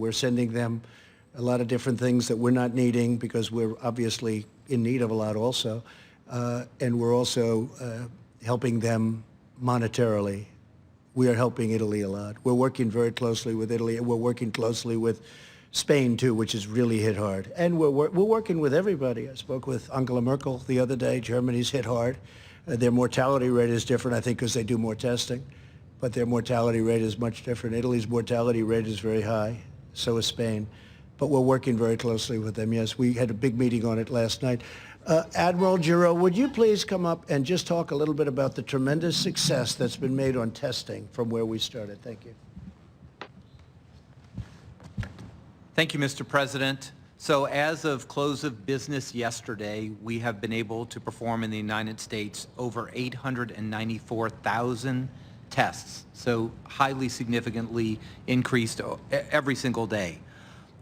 we're sending them a lot of different things that we're not needing because we're obviously in need of a lot also. And we're also helping them monetarily. We are helping Italy a lot. We're working very closely with Italy, and we're working closely with Spain too, which is really hit hard. And we're working with everybody. I spoke with Angela Merkel the other day. Germany's hit hard. Their mortality rate is different, I think, because they do more testing. But their mortality rate is much different. Italy's mortality rate is very high. So is Spain. But we're working very closely with them. Yes, we had a big meeting on it last night. Admiral Giro, would you please come up and just talk a little bit about the tremendous success that's been made on testing from where we started? Thank you. Thank you, Mr. President. So as of close of business yesterday, we have been able to perform in the United States over 894,000 tests, so highly significantly increased every single day.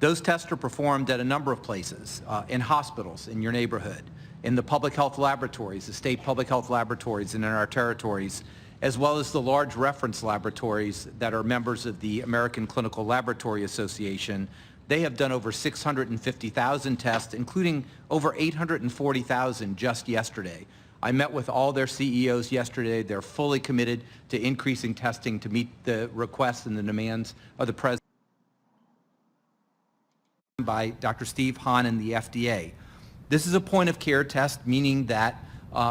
Those tests are performed at a number of places, in hospitals, in your neighborhood, in the public health laboratories, the state public health laboratories and in our territories, as well as the large reference laboratories that are members of the American Clinical Laboratory Association. They have done over 650,000 tests, including over 840,000 just yesterday. I met with all their CEOs yesterday. They're fully committed to increasing testing to meet the requests and the demands of the President by Dr. Steve Hahn and the FDA. This is a point-of-care test, meaning that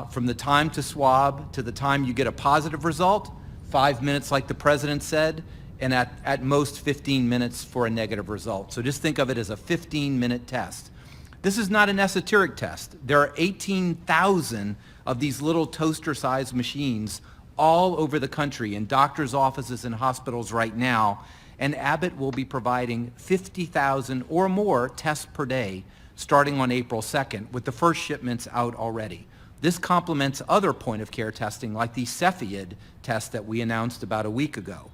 from the time to swab to the time you get a positive result, 5 minutes like the President said, and at most 15 minutes for a negative result. So just think of it as a 15-minute test. This is not an esoteric test. There are 18,000 of these little toaster-sized machines all over the country in doctors' offices and hospitals right now, and Abbott will be providing 50,000 or more tests per day starting on April 2nd, with the first shipments out already. This complements other point-of-care testing like the Cepheid test that we announced about a week ago.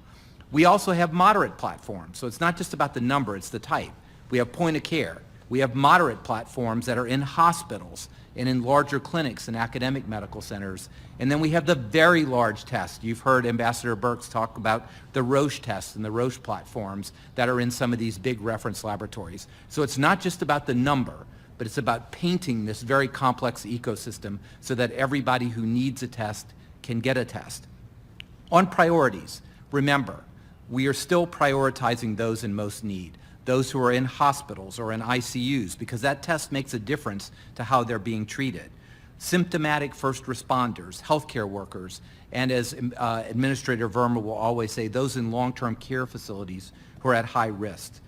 We also have moderate platforms, so it's not just about the number, it's the type. We have point-of-care. We have moderate platforms that are in hospitals and in larger clinics and academic medical centers. And then we have the very large tests. You've heard Ambassador Birx talk about the Roche tests and the Roche platforms that are in some of these big reference laboratories. So it's not just about the number, but it's about painting this very complex ecosystem so that everybody who needs a test can get a test. On priorities, remember, we are still prioritizing those in most need, those who are in hospitals or in ICUs, because that test makes a difference to how they're being treated. Symptomatic first responders, healthcare workers, and as Administrator Verma will always say, those in long-term care facilities who are at high risk.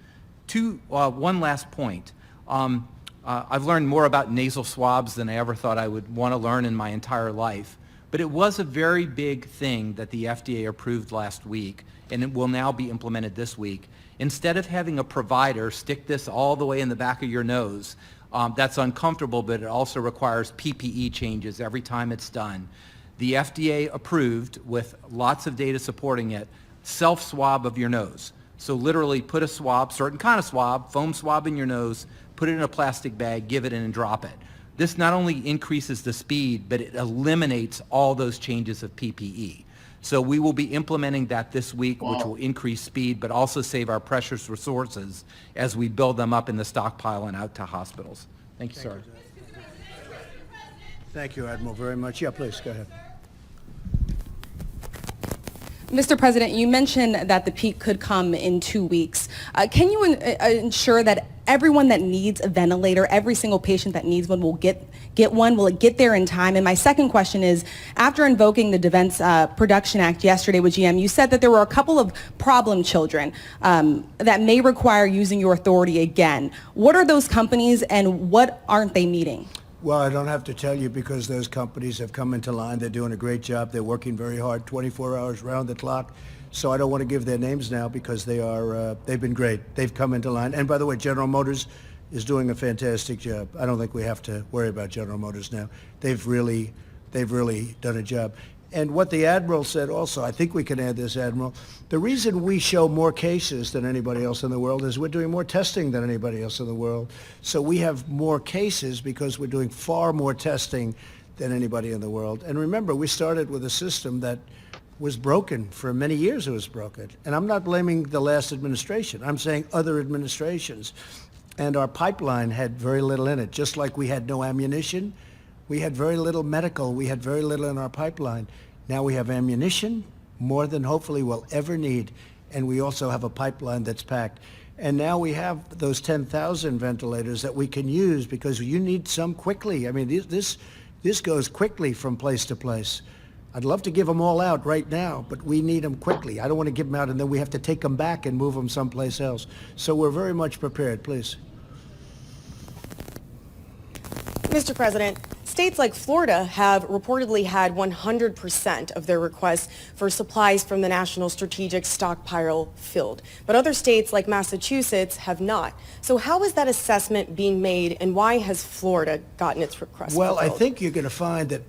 One last point. I've learned more about nasal swabs than I ever thought I would want to learn in my entire life. But it was a very big thing that the FDA approved last week, and it will now be implemented this week. Instead of having a provider stick this all the way in the back of your nose, that's uncomfortable, but it also requires PPE changes every time it's done. The FDA approved, with lots of data supporting it, self-swab of your nose. So literally put a swab, certain kind of swab, foam swab in your nose, put it in a plastic bag, give it in and drop it. This not only increases the speed, but it eliminates all those changes of PPE. So we will be implementing that this week, which will increase speed, but also save our precious resources as we build them up in the stockpile and out to hospitals. Thank you, sir. Thank you, Admiral, very much. Yeah, please, go ahead. Mr. President, you mentioned that the peak could come in 2 weeks. Can you ensure that everyone that needs a ventilator, every single patient that needs one will get one? Will it get there in time? And my second question is, after invoking the Defense Production Act yesterday with GM, you said that there were a couple of problem children that may require using your authority again. What are those companies and what aren't they meeting? Well, I don't have to tell you because those companies have come into line. They're doing a great job. They're working very hard, 24 hours round the clock. So I don't want to give their names now because they've been great. They've come into line. And by the way, General Motors is doing a fantastic job. I don't think we have to worry about General Motors now. They've really done a job. And what the Admiral said also, I think we can add this, Admiral, the reason we show more cases than anybody else in the world is we're doing more testing than anybody else in the world. So we have more cases because we're doing far more testing than anybody in the world. And remember, we started with a system that was broken. For many years it was broken. And I'm not blaming the last administration. I'm saying other administrations. And our pipeline had very little in it. Just like we had no ammunition, we had very little medical. We had very little in our pipeline. Now we have ammunition, more than hopefully we'll ever need. And we also have a pipeline that's packed. And now we have those 10,000 ventilators that we can use because you need some quickly. I mean, this goes quickly from place to place. I'd love to give them all out right now, but we need them quickly. I don't want to give them out and then we have to take them back and move them someplace else. So we're very much prepared, please. Mr. President, states like Florida have reportedly had 100% of their requests for supplies from the National Strategic Stockpile filled, but other states like Massachusetts have not. So how is that assessment being made, and why has Florida gotten its request Well, fulfilled? I think you're going to find that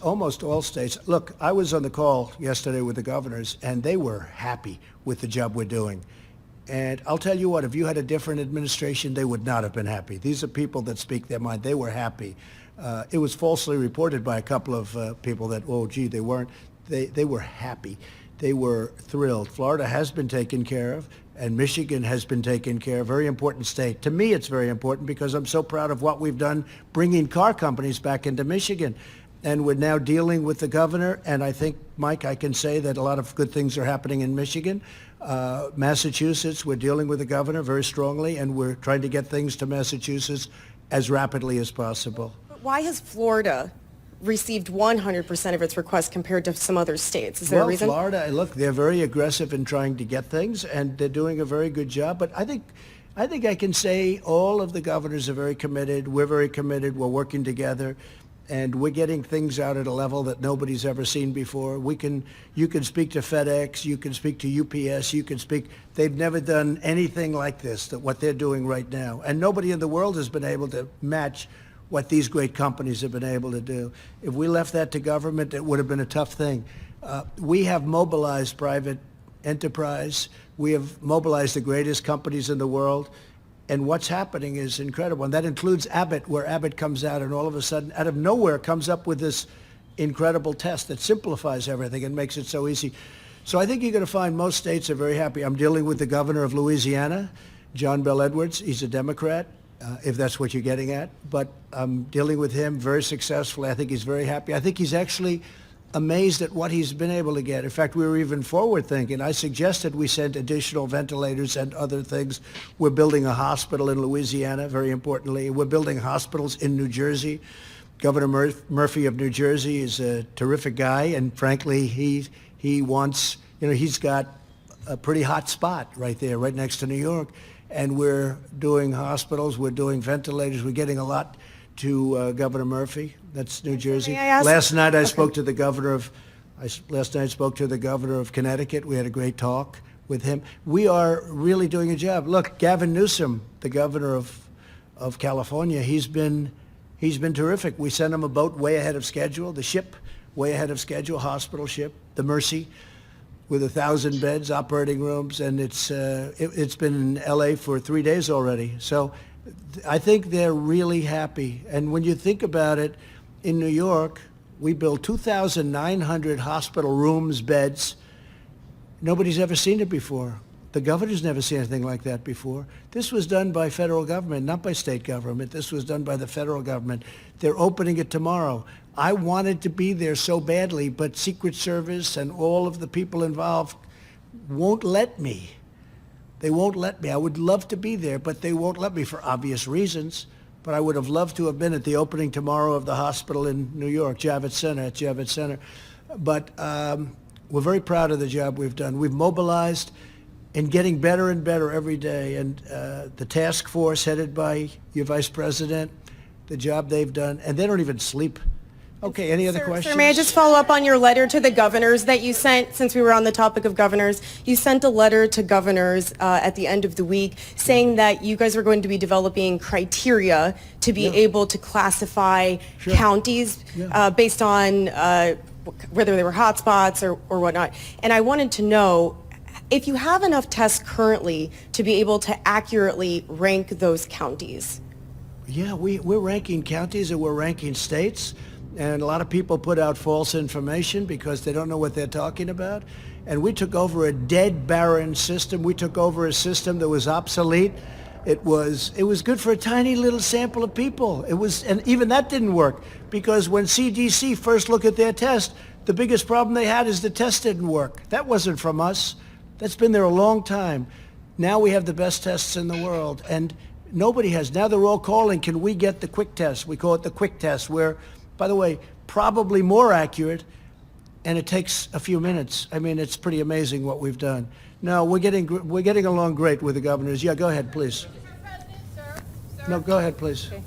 almost all states, look, I was on the call yesterday with the governors, and they were happy with the job we're doing. And I'll tell you what, if you had a different administration, they would not have been happy. These are people that speak their mind. They were happy. It was falsely reported by a couple of people that, oh, gee, they weren't. They were happy. They were thrilled. Florida has been taken care of, and Michigan has been taken care of. Very important state. To me, it's very important because I'm so proud of what we've done bringing car companies back into Michigan. And we're now dealing with the governor, and I think, Mike, I can say that a lot of good things are happening in Michigan. Massachusetts, we're dealing with the governor very strongly, and we're trying to get things to Massachusetts as rapidly as possible. But why has Florida received 100% of its requests compared to some other states? Is there a reason? Well, Florida, look, they're very aggressive in trying to get things, and they're doing a very good job. But I think I can say all of the governors are very committed. We're very committed. We're working together. And we're getting things out at a level that nobody's ever seen before. You can speak to FedEx, you can speak to UPS, they've never done anything like this, what they're doing right now. And nobody in the world has been able to match what these great companies have been able to do. If we left that to government, it would have been a tough thing. We have mobilized private enterprise. We have mobilized the greatest companies in the world. And what's happening is incredible. And that includes Abbott, where Abbott comes out and all of a sudden, out of nowhere, comes up with this incredible test that simplifies everything and makes it so easy. So I think you're going to find most states are very happy. I'm dealing with the governor of Louisiana, John Bel Edwards. He's a Democrat, if that's what you're getting at. But I'm dealing with him very successfully. I think he's very happy. I think he's actually amazed at what he's been able to get. In fact, we were even forward thinking. I suggested we send additional ventilators and other things. We're building a hospital in Louisiana, very importantly. We're building hospitals in New Jersey. Governor Murphy of New Jersey is a terrific guy, and frankly, he wants, he's got a pretty hot spot right there, right next to New York. And we're doing hospitals, we're doing ventilators, we're getting a lot to Governor Murphy. That's New Jersey. May I ask? Last night I spoke to the governor of Connecticut. We had a great talk with him. We are really doing a job. Look, Gavin Newsom, the governor of California, he's been terrific. We sent him a boat way ahead of schedule, the ship way ahead of schedule, hospital ship, the Mercy, with 1,000 beds, operating rooms, and it's been in L.A. for 3 days already. So I think they're really happy. And when you think about it, in New York, we built 2,900 hospital rooms, beds. Nobody's ever seen it before. The governor's never seen anything like that before. This was done by federal government, not by state government. This was done by the federal government. They're opening it tomorrow. I wanted to be there so badly, but Secret Service and all of the people involved won't let me. They won't let me. I would love to be there, but they won't let me for obvious reasons. But I would have loved to have been at the opening tomorrow of the hospital in New York, Javits Center. But we're very proud of the job we've done. We've mobilized and getting better and better every day. And the task force headed by your vice president, the job they've done, and they don't even sleep. Okay, any other questions? Sir, may I just follow up on your letter to the governors that you sent, since we were on the topic of governors? You sent a letter to governors at the end of the week saying that you guys are going to be developing criteria to be able to classify counties based on whether they were hotspots or whatnot. And I wanted to know if you have enough tests currently to be able to accurately rank those counties. Yeah, we're ranking counties and we're ranking states. and a lot of people put out false information because they don't know what they're talking about. And we took over a dead, barren system. We took over a system that was obsolete. It was good for a tiny little sample of people. And even that didn't work, because when CDC first looked at their test, the biggest problem they had is the test didn't work. That wasn't from us. That's been there a long time. Now we have the best tests in the world, and nobody has. Now they're all calling, can we get the quick test? We call it the quick test, where, by the way, probably more accurate, and it takes a few minutes. I mean, it's pretty amazing what we've done. No, we're getting along great with the governors. Yeah, go ahead, please. Mr. President, sir. No, go ahead, please. Okay.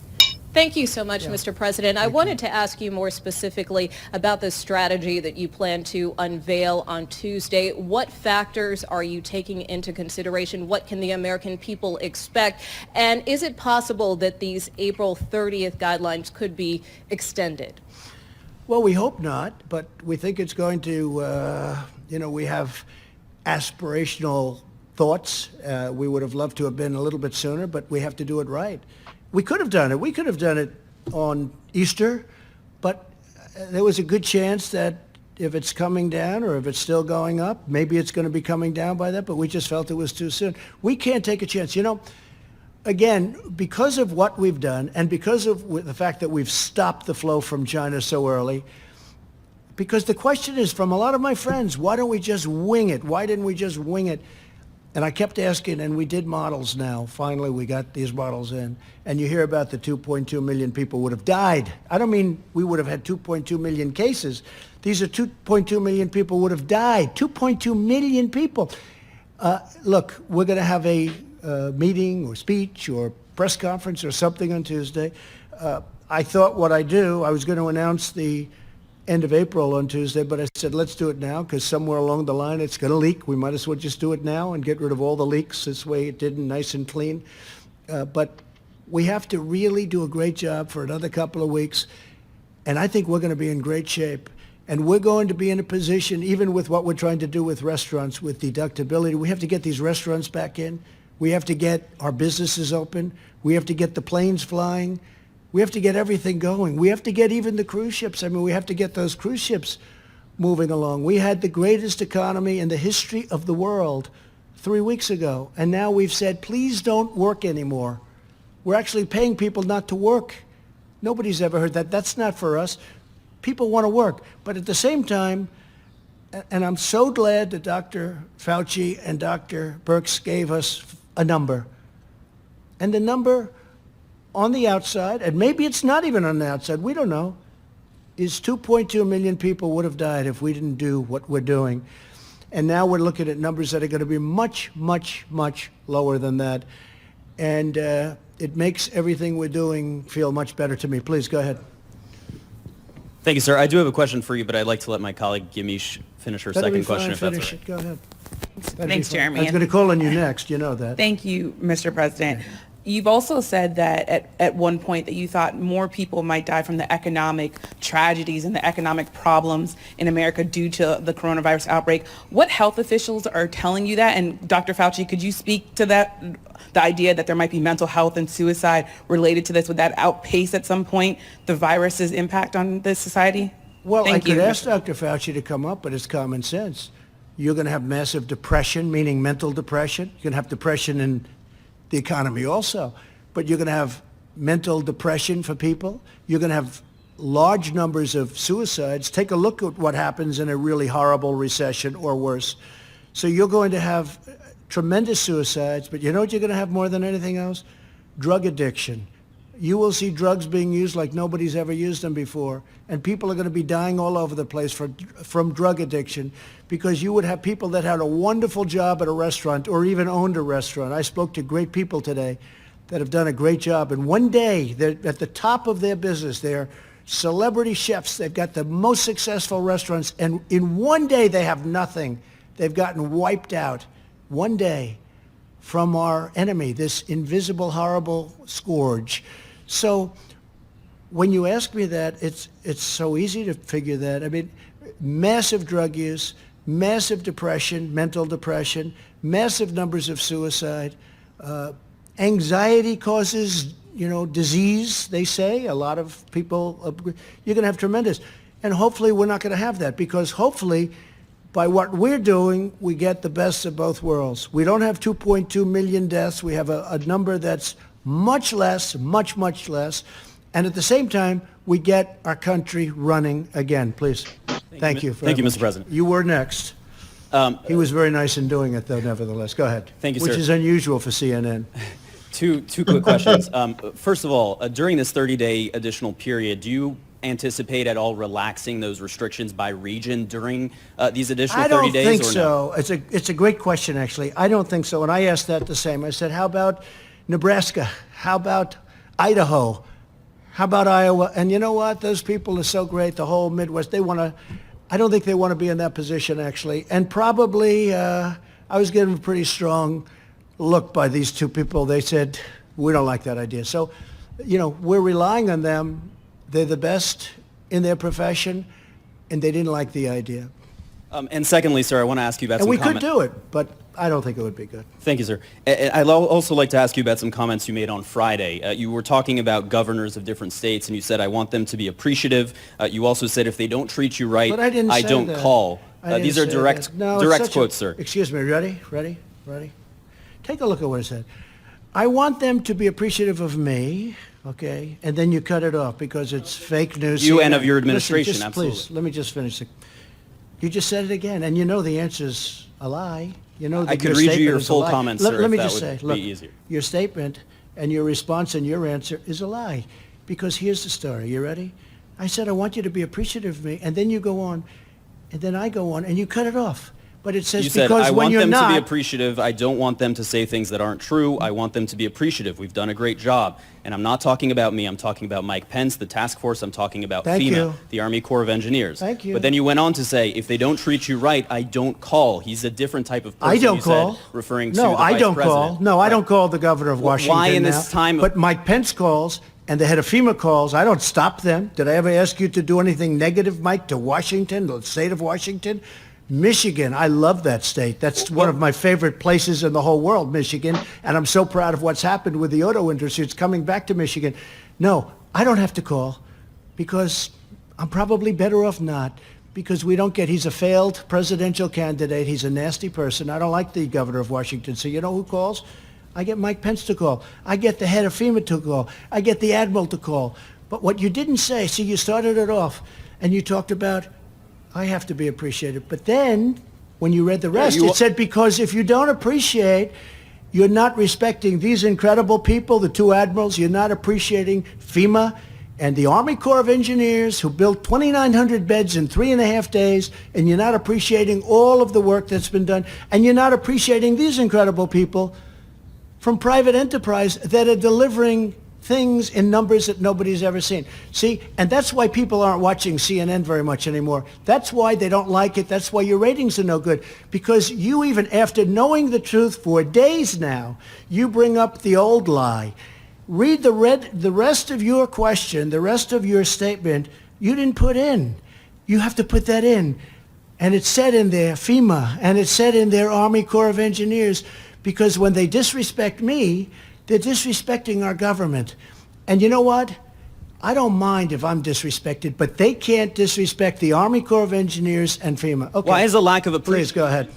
Thank you so much, Mr. President. I wanted to ask you more specifically about the strategy that you plan to unveil on Tuesday. What factors are you taking into consideration? What can the American people expect? And is it possible that these April 30th guidelines could be extended? Well, we hope not, but we think it's going to, we have aspirational thoughts. We would have loved to have been a little bit sooner, but we have to do it right. We could have done it. We could have done it on Easter, but there was a good chance that if it's coming down or if it's still going up, maybe it's going to be coming down by then, but we just felt it was too soon. We can't take a chance. Again, because of what we've done and because of the fact that we've stopped the flow from China so early, because the question is from a lot of my friends, why don't we just wing it? Why didn't we just wing it? And I kept asking, and we did models now. Finally, we got these models in. And you hear about the 2.2 million people would have died. I don't mean we would have had 2.2 million cases. These are 2.2 million people would have died. 2.2 million people. Look, we're going to have a meeting or speech or press conference or something on Tuesday. I thought what I was going to announce the end of April on Tuesday, but I said, let's do it now, because somewhere along the line it's going to leak. We might as well just do it now and get rid of all the leaks. This way it didn't, nice and clean. But we have to really do a great job for another couple of weeks, and I think we're going to be in great shape. And we're going to be in a position, even with what we're trying to do with restaurants, with deductibility, we have to get these restaurants back in. We have to get our businesses open. We have to get the planes flying. We have to get everything going. We have to get even the cruise ships. I mean, we have to get those cruise ships moving along. We had the greatest economy in the history of the world 3 weeks ago. And now we've said, please don't work anymore. We're actually paying people not to work. Nobody's ever heard that. That's not for us. People want to work. But at the same time, and I'm so glad that Dr. Fauci and Dr. Birx gave us a number. And the number on the outside, and maybe it's not even on the outside, we don't know, is 2.2 million people would have died if we didn't do what we're doing. And now we're looking at numbers that are going to be much, much, much lower than that. And it makes everything we're doing feel much better to me. Please, go ahead. Thank you, sir. I do have a question for you, but I'd like to let my colleague Gimish finish her second question, if that's all right. Go ahead. Thanks, Jeremy. I was going to call on you next. You know that. Thank you, Mr. President. You've also said that at one point that you thought more people might die from the economic tragedies and the economic problems in America due to the coronavirus outbreak. What health officials are telling you that? And Dr. Fauci, could you speak to that, the idea that there might be mental health and suicide related to this? Would that outpace at some point the virus's impact on this society? Well, Thank I could you. ask Dr. Fauci to come up, but it's common sense. You're going to have massive depression, meaning mental depression. You're going to have depression in the economy also, but you're going to have mental depression for people. You're going to have large numbers of suicides. Take a look at what happens in a really horrible recession or worse. So you're going to have tremendous suicides, but you know what you're going to have more than anything else? Drug addiction. You will see drugs being used like nobody's ever used them before, and people are going to be dying all over the place from drug addiction, because you would have people that had a wonderful job at a restaurant or even owned a restaurant. I spoke to great people today that have done a great job, and one day they're at the top of their business. They're celebrity chefs. They've got the most successful restaurants, and in one day they have nothing. They've gotten wiped out one day from our enemy, this invisible, horrible scourge. So when you ask me that, it's so easy to figure that. I mean, massive drug use, massive depression, mental depression, massive numbers of suicide. Anxiety causes disease, they say. A lot of people, you're going to have tremendous. And hopefully we're not going to have that, because hopefully by what we're doing, we get the best of both worlds. We don't have 2.2 million deaths. We have a number that's much less, much, much less. And at the same time, we get our country running again. Please. Thank you. Thank you, Mr. President. You were next. He was very nice in doing it, though, nevertheless. Go ahead. Thank you, Which sir. is unusual for CNN. Two quick questions. First of all, during this 30-day additional period, do you anticipate at all relaxing those restrictions by region during these additional 30 days? I don't think or so. No? It's a great question, actually. I don't think so. And I asked that the same. I said, how about Nebraska? How about Idaho? How about Iowa? And you know what? Those people are so great, the whole Midwest. I don't think they want to be in that position, actually. And probably, I was given a pretty strong look by these two people. They said, we don't like that idea. So, we're relying on them. They're the best in their profession, and they didn't like the idea. And secondly, sir, I want to ask you about And some we could do it, but I don't think it would be good. Thank you, sir. I'd also like to ask you about some comments you made on Friday. You were talking about governors of different states, and you said, I want them to be appreciative. You also said, if they don't treat you right, But I didn't say don't that. call. I didn't These are say direct that. No, it's such quotes, sir. Excuse me. Ready? Take a look at what I said. I want them to be appreciative of me, okay? And then you cut it off because it's fake news. You and CNN. of your administration, Listen, absolutely. Please, let me just finish. You just said it again, and the answer's a lie. That I could your read you statement your is a full lie. comments, let, sir, let me if just that say, would look, be easier. your statement and your response and your answer is a lie, because here's the story. You ready? I said, I want you to be appreciative of me, and then you go on, and then I go on, and you cut it off. But it says You said, because I when want you're them not, to be appreciative. I don't want them to say things that aren't true. I want them to be appreciative. We've done a great job. And I'm not talking about me. I'm talking about Mike Pence, the task force. I'm talking about Thank FEMA, you. the Army Corps of Engineers. Thank you. But then you went on to say, if they don't treat you right, I don't call. He's a different type of person, I don't you call. said, referring to No, the I vice don't president. call. No, I don't call the governor of Washington Why in this now. time of- But Mike Pence calls, and the head of FEMA calls. I don't stop them. Did I ever ask you to do anything negative, Mike, to Washington, the state of Washington? Michigan, I love that state. That's one of my favorite places in the whole world, Michigan. And I'm so proud of what's happened with the auto industry. It's coming back to Michigan. No, I don't have to call, because I'm probably better off not, because he's a failed presidential candidate. He's a nasty person. I don't like the governor of Washington. So you know who calls? I get Mike Pence to call. I get the head of FEMA to call. I get the admiral to call. But what you didn't say, see, you started it off, and you talked about, I have to be appreciated. But then, when you read the rest, it said, because if you don't appreciate, you're not respecting these incredible people, the two admirals, you're not appreciating FEMA and the Army Corps of Engineers, who built 2,900 beds in 3.5 days, and you're not appreciating all of the work that's been done, and you're not appreciating these incredible people from private enterprise that are delivering things in numbers that nobody's ever seen. See, and that's why people aren't watching CNN very much anymore. That's why they don't like it. That's why your ratings are no good. Because you, even after knowing the truth for days now, you bring up the old lie. Read the rest of your question, the rest of your statement, you didn't put in. You have to put that in. And it said in there, FEMA, and it said in there, Army Corps of Engineers, because when they disrespect me, they're disrespecting our government. And you know what? I don't mind if I'm disrespected, but they can't disrespect the Army Corps of Engineers and FEMA. Okay. Why is a lack of appreciation? Please, go ahead.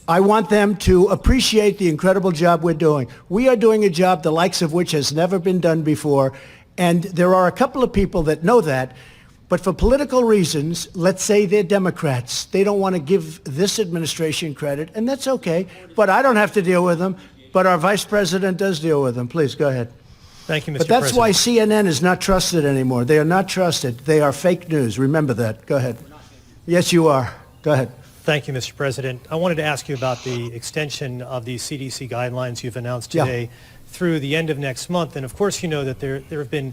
I want them to appreciate the incredible job we're doing. We are doing a job the likes of which has never been done before. And there are a couple of people that know that. But for political reasons, let's say they're Democrats. They don't want to give this administration credit, and that's okay. But I don't have to deal with them. But our vice president does deal with them. Please, go ahead. Thank you, Mr. But that's President. why CNN is not trusted anymore. They are not trusted. They are fake news. Remember that. Go ahead. Yes, you are. Go ahead. Thank you, Mr. President. I wanted to ask you about the extension of the CDC guidelines you've announced Yeah. today through the end of next month. And of course, you know that there have been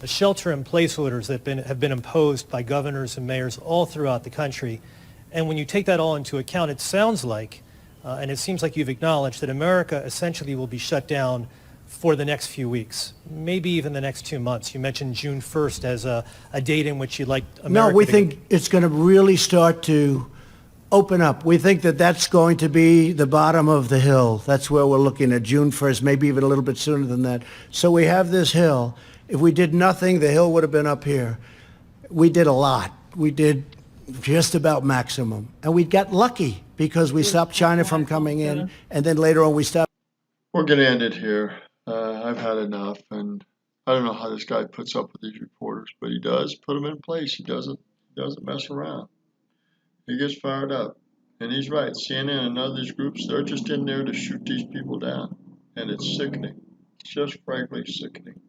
shelter-in-place orders that have been imposed by governors and mayors all throughout the country. And when you take that all into account, it sounds like, and it seems like you've acknowledged, that America essentially will be shut down for the next few weeks, maybe even the next 2 months. You mentioned June 1st as a date in which you'd like America No, we to think it's going to really start to open up. We think that that's going to be the bottom of the hill. That's where we're looking at June 1st, maybe even a little bit sooner than that. So we have this hill. If we did nothing, the hill would have been up here. We did a lot. We did just about maximum. And we got lucky because we stopped China from coming in, and then later on we stopped. We're going to end it here. I've had enough, and I don't know how this guy puts up with these reporters, but he does put them in place. He doesn't mess around. He gets fired up. And he's right. CNN and other these groups, they're just in there to shoot these people down. And it's sickening. It's just frankly sickening.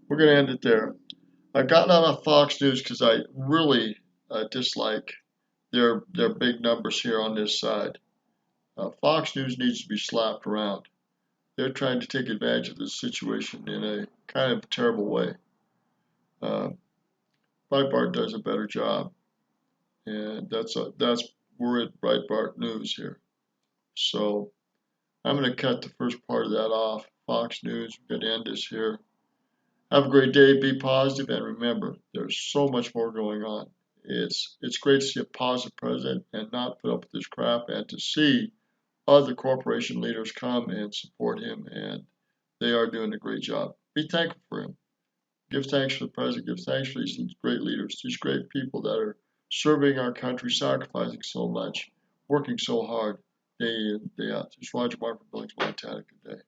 We're going to end it there. I got out of Fox News because I really dislike their big numbers here on this side. Fox News needs to be slapped around. They're trying to take advantage of this situation in a kind of terrible way. Breitbart does a better job. And we're at Breitbart News here. So I'm going to cut the first part of that off. Fox News, we're going to end this here. Have a great day. Be positive, and remember, there's so much more going on. It's great to see a positive president and not put up with this crap, and to see other corporation leaders come and support him, and they are doing a great job. Be thankful for him. Give thanks for the president. Give thanks for these great leaders, these great people that are serving our country, sacrificing so much, working so hard, day in, day out. This is Roger Martin from Billings, Montana. Good day.